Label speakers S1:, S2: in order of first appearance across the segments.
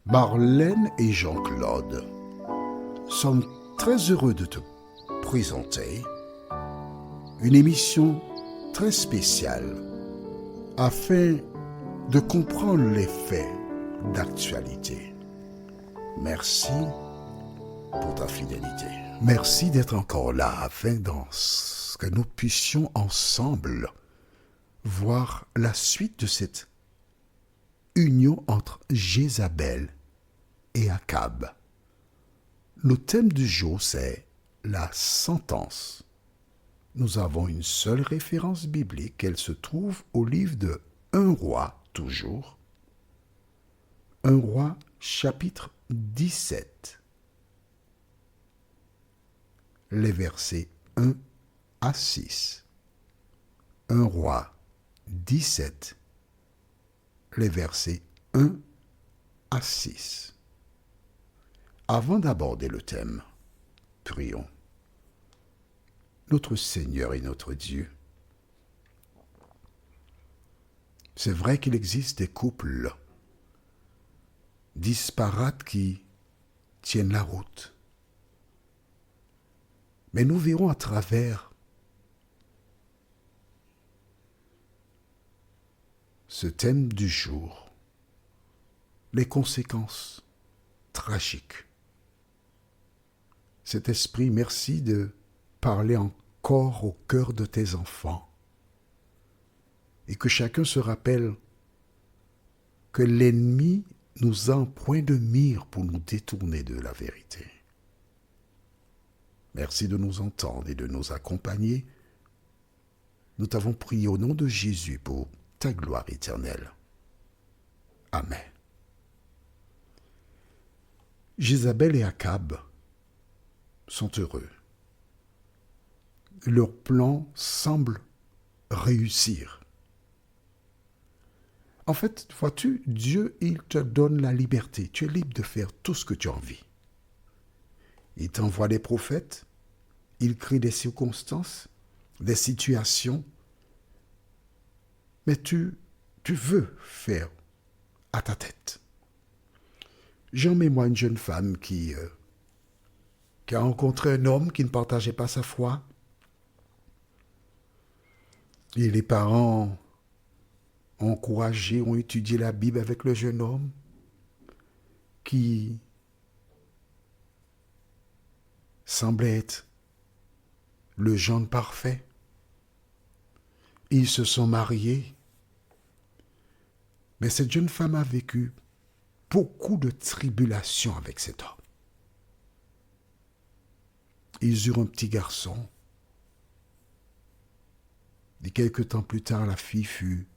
S1: Marlène et Jean-Claude sommes très heureux de te présenter une émission très spéciale afin de comprendre les faits d'actualité. Merci pour ta fidélité. Merci d'être encore là afin que nous puissions ensemble voir la suite de cette union entre Jézabel et Akab. Le thème du jour, c'est la sentence. Nous avons une seule référence biblique. Elle se trouve au livre de 1 roi, toujours. 1 roi, chapitre 17. Les versets 1 à 6. 1 roi 17, les versets 1 à 6. Avant d'aborder le thème, prions. Notre Seigneur et notre Dieu, c'est vrai qu'il existe des couples disparates qui tiennent la route. Mais nous verrons à travers ce thème du jour les conséquences tragiques. Cet esprit, merci de parler encore au cœur de tes enfants et que chacun se rappelle que l'ennemi nous a en point de mire pour nous détourner de la vérité. Merci de nous entendre et de nous accompagner. Nous t'avons prié au nom de Jésus pour ta gloire éternelle. Amen. Jézabel et Akab sont heureux. Leur plan semble réussir. En fait, vois-tu, Dieu, il te donne la liberté. Tu es libre de faire tout ce que tu as envie. Il t'envoie des prophètes, il crée des circonstances, des situations, mais tu veux faire à ta tête. J'ai en mémoire une jeune femme qui a rencontré un homme qui ne partageait pas sa foi. Et les parents ont encouragé, ont étudié la Bible avec le jeune homme qui semblait être le gendre parfait. Ils se sont mariés. Mais cette jeune femme a vécu beaucoup de tribulations avec cet homme. Ils eurent un petit garçon. Et quelque temps plus tard, la fille fut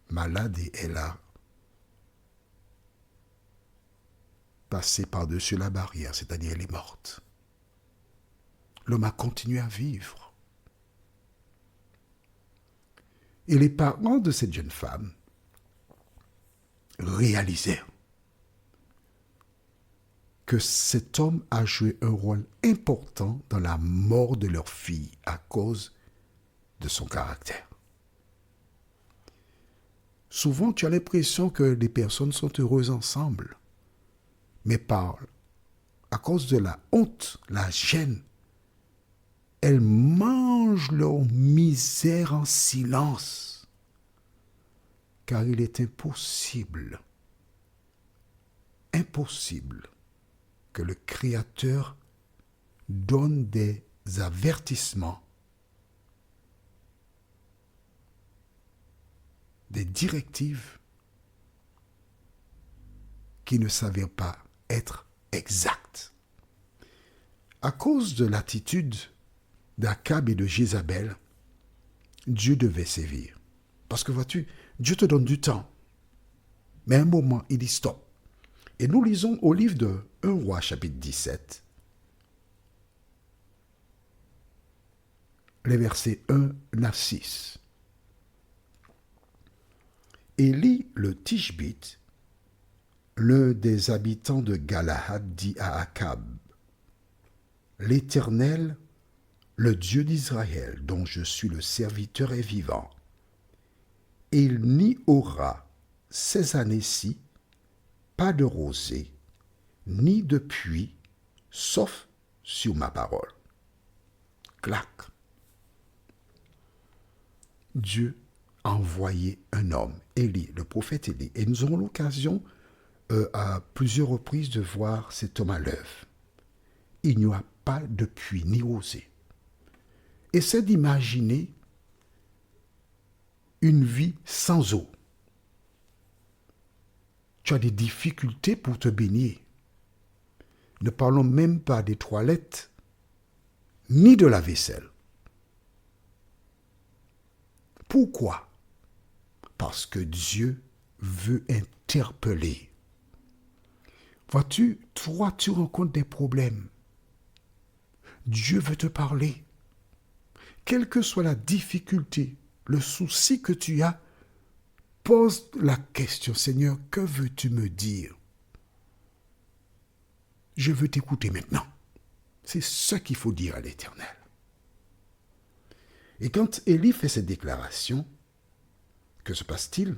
S1: malade et elle a passé par-dessus la barrière, c'est-à-dire elle est morte. L'homme a continué à vivre. Et les parents de cette jeune femme réalisèrent que cet homme a joué un rôle important dans la mort de leur fille à cause de son caractère. Souvent, tu as l'impression que les personnes sont heureuses ensemble, mais à cause de la honte, la gêne, elles mangent leur misère en silence, car il est impossible que le Créateur donne des avertissements, des directives qui ne s'avèrent pas être exactes. À cause de l'attitude d'Akab et de Jézabel, Dieu devait sévir. Parce que vois-tu, Dieu te donne du temps. Mais à un moment, il dit stop. Et nous lisons au livre de 1 roi, chapitre 17, les versets 1 à 6. Élie le Tishbite, l'un des habitants de Galahad, dit à Akab, « L'Éternel, le Dieu d'Israël, dont je suis le serviteur, est vivant. Et il n'y aura ces années-ci pas de rosée ni de puits, sauf sur ma parole. Clac. Dieu a envoyé un homme, Élie, le prophète Élie. Et nous aurons l'occasion à plusieurs reprises de voir cet homme à l'œuvre. Il n'y a pas de puits ni rosée. Essaie d'imaginer une vie sans eau. Tu as des difficultés pour te baigner. Ne parlons même pas des toilettes, ni de la vaisselle. Pourquoi? Parce que Dieu veut interpeller. Vois-tu, toi, tu rencontres des problèmes. Dieu veut te parler. Quelle que soit la difficulté, le souci que tu as, pose la question, Seigneur, que veux-tu me dire? Je veux t'écouter maintenant. C'est ce qu'il faut dire à l'Éternel. Et quand Élie fait cette déclaration, que se passe-t-il?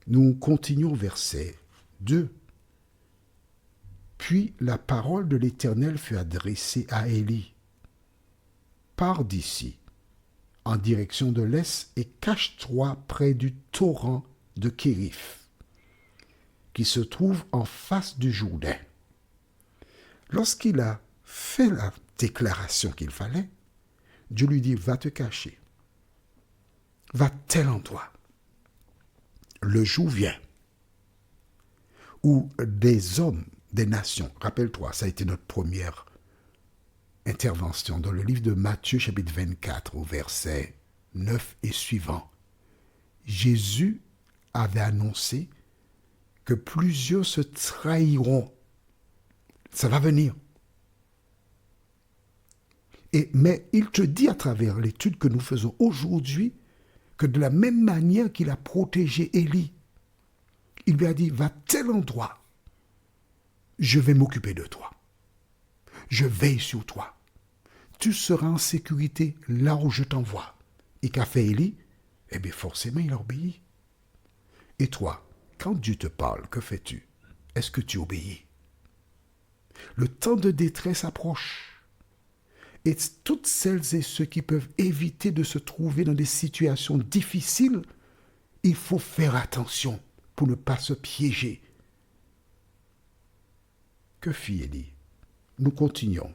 S1: Nous continuons au verset 2. Puis la parole de l'Éternel fut adressée à Élie. Pars d'ici, en direction de l'est, et cache-toi près du torrent de Kérith, qui se trouve en face du Jourdain. Lorsqu'il a fait la déclaration qu'il fallait, Dieu lui dit, va te cacher. Va à tel endroit. Le jour vient où des hommes, des nations, rappelle-toi, ça a été notre première intervention dans le livre de Matthieu, chapitre 24, au verset 9 et suivant. Jésus avait annoncé que plusieurs se trahiront. Ça va venir. Mais il te dit à travers l'étude que nous faisons aujourd'hui que de la même manière qu'il a protégé Élie, il lui a dit, va à tel endroit, je vais m'occuper de toi. Je veille sur toi. Tu seras en sécurité là où je t'envoie. Et qu'a fait Élie? Eh bien, forcément, il obéit. Et toi, quand Dieu te parle, que fais-tu? Est-ce que tu obéis? Le temps de détresse approche. Et toutes celles et ceux qui peuvent éviter de se trouver dans des situations difficiles, il faut faire attention pour ne pas se piéger. Que fit Élie? Nous continuons.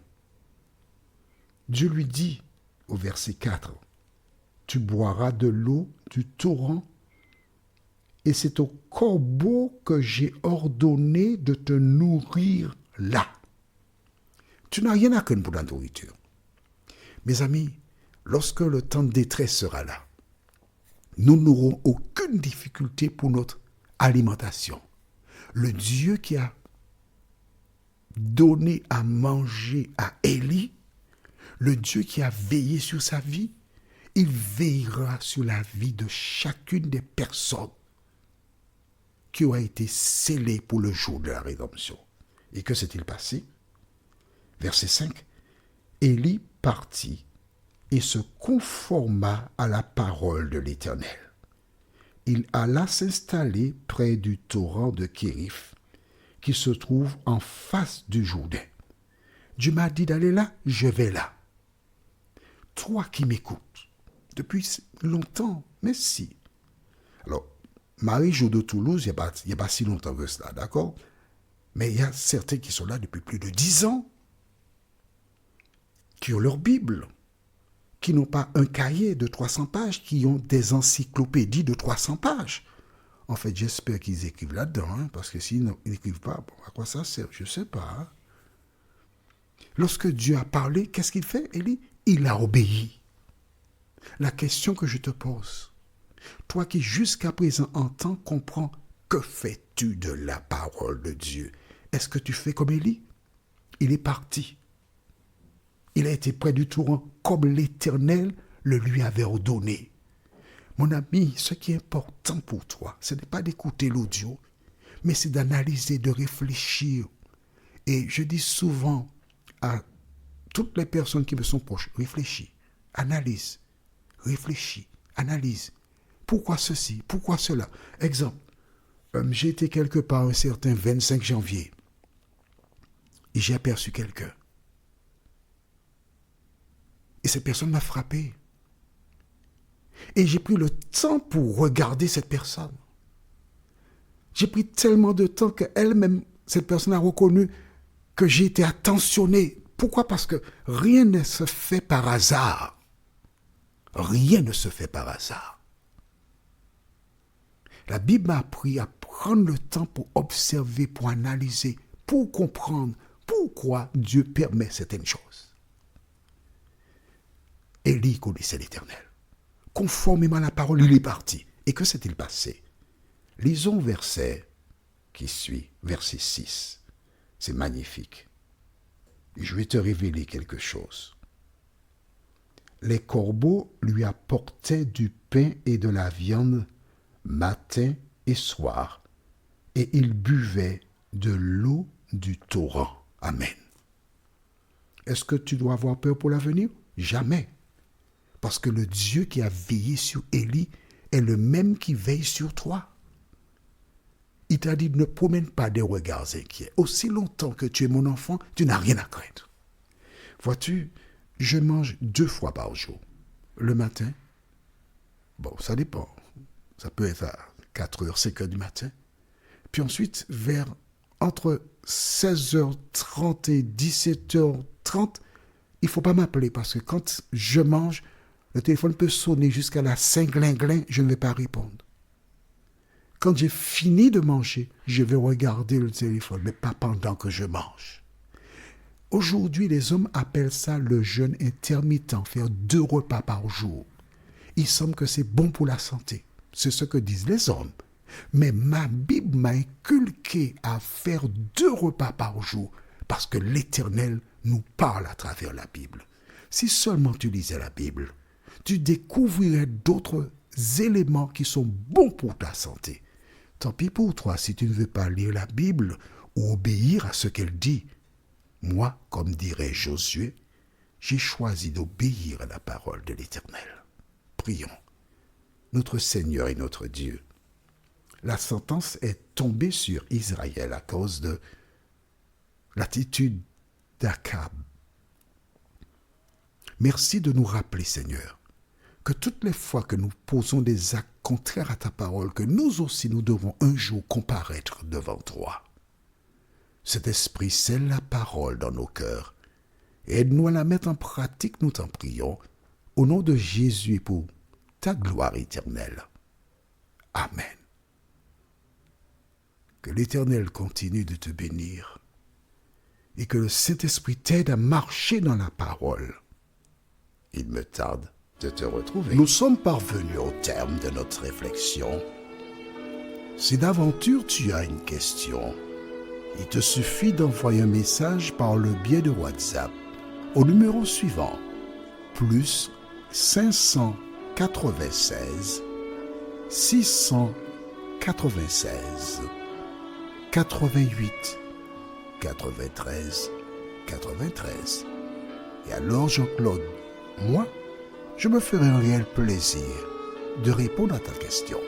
S1: Dieu lui dit au verset 4, « Tu boiras de l'eau du torrent, et c'est au corbeau que j'ai ordonné de te nourrir là. » Tu n'as rien à craindre pour la nourriture. Mes amis, lorsque le temps de détresse sera là, nous n'aurons aucune difficulté pour notre alimentation. Le Dieu qui a donné à manger à Élie, le Dieu qui a veillé sur sa vie, il veillera sur la vie de chacune des personnes qui aura été scellées pour le jour de la rédemption. Et que s'est-il passé? Verset 5. Élie partit et se conforma à la parole de l'Éternel. Il alla s'installer près du torrent de Kérith, qui se trouve en face du Jourdain. Dieu m'a dit d'aller là, je vais là. Toi qui m'écoutes, depuis longtemps, merci. Alors, Marie-Jo de Toulouse, il n'y a pas si longtemps que cela, d'accord? Mais il y a certains qui sont là depuis plus de 10 ans, qui ont leur Bible, qui n'ont pas un cahier de 300 pages, qui ont des encyclopédies de 300 pages. En fait, j'espère qu'ils écrivent là-dedans, hein, parce que s'ils n'écrivent pas, bon, à quoi ça sert? Je ne sais pas. Hein. Lorsque Dieu a parlé, qu'est-ce qu'il fait, Élie? Il a obéi. La question que je te pose, toi qui jusqu'à présent entends, comprends, que fais-tu de la parole de Dieu? Est-ce que tu fais comme Élie? Il est parti. Il a été près du torrent comme l'Éternel le lui avait ordonné. Mon ami, ce qui est important pour toi, ce n'est pas d'écouter l'audio, mais c'est d'analyser, de réfléchir. Et je dis souvent à toutes les personnes qui me sont proches, réfléchis, analyse, réfléchis, analyse. Pourquoi ceci? Pourquoi cela? Exemple, j'ai été quelque part un certain 25 janvier. et j'ai aperçu quelqu'un. Et cette personne m'a frappé. Et j'ai pris le temps pour regarder cette personne. J'ai pris tellement de temps qu'elle-même, cette personne a reconnu que j'ai été attentionné. Pourquoi? Parce que rien ne se fait par hasard. Rien ne se fait par hasard. La Bible m'a appris à prendre le temps pour observer, pour analyser, pour comprendre pourquoi Dieu permet certaines choses. Élie connaissait l'Éternel. Conformément à la parole, il est parti. Et que s'est-il passé? Lisons verset qui suit, verset 6. C'est magnifique. Je vais te révéler quelque chose. Les corbeaux lui apportaient du pain et de la viande matin et soir, et il buvait de l'eau du torrent. Amen. Est-ce que tu dois avoir peur pour l'avenir? Jamais. Parce que le Dieu qui a veillé sur Élie est le même qui veille sur toi. Il t'a dit, ne promène pas des regards inquiets. Aussi longtemps que tu es mon enfant, tu n'as rien à craindre. Vois-tu, je mange 2 fois par jour. Le matin, bon, ça dépend. Ça peut être à 4h, 5h du matin. Puis ensuite, vers entre 16h30 et 17h30, il ne faut pas m'appeler parce que quand je mange, le téléphone peut sonner jusqu'à la Saint-Glinglin, je ne vais pas répondre. Quand j'ai fini de manger, je vais regarder le téléphone, mais pas pendant que je mange. Aujourd'hui, les hommes appellent ça le jeûne intermittent, faire 2 repas par jour. Il semble que c'est bon pour la santé. C'est ce que disent les hommes. Mais ma Bible m'a inculqué à faire 2 repas par jour parce que l'Éternel nous parle à travers la Bible. Si seulement tu lisais la Bible, tu découvrirais d'autres éléments qui sont bons pour ta santé. Tant pis pour toi si tu ne veux pas lire la Bible ou obéir à ce qu'elle dit. Moi, comme dirait Josué, j'ai choisi d'obéir à la parole de l'Éternel. Prions. Notre Seigneur et notre Dieu, la sentence est tombée sur Israël à cause de l'attitude d'Akab. Merci de nous rappeler, Seigneur, que toutes les fois que nous posons des actes contraires à ta parole, que nous aussi nous devons un jour comparaître devant toi. Cet esprit scelle la parole dans nos cœurs. Aide-nous à la mettre en pratique, nous t'en prions, au nom de Jésus pour ta gloire éternelle. Amen. Que l'Éternel continue de te bénir et que le Saint-Esprit t'aide à marcher dans la parole. Il me tarde de te retrouver. Nous sommes parvenus au terme de notre réflexion. Si d'aventure tu as une question, il te suffit d'envoyer un message par le biais de WhatsApp au numéro suivant, plus 596 696 88 93 93. Et alors Jean-Claude, moi, je me ferai un réel plaisir de répondre à ta question.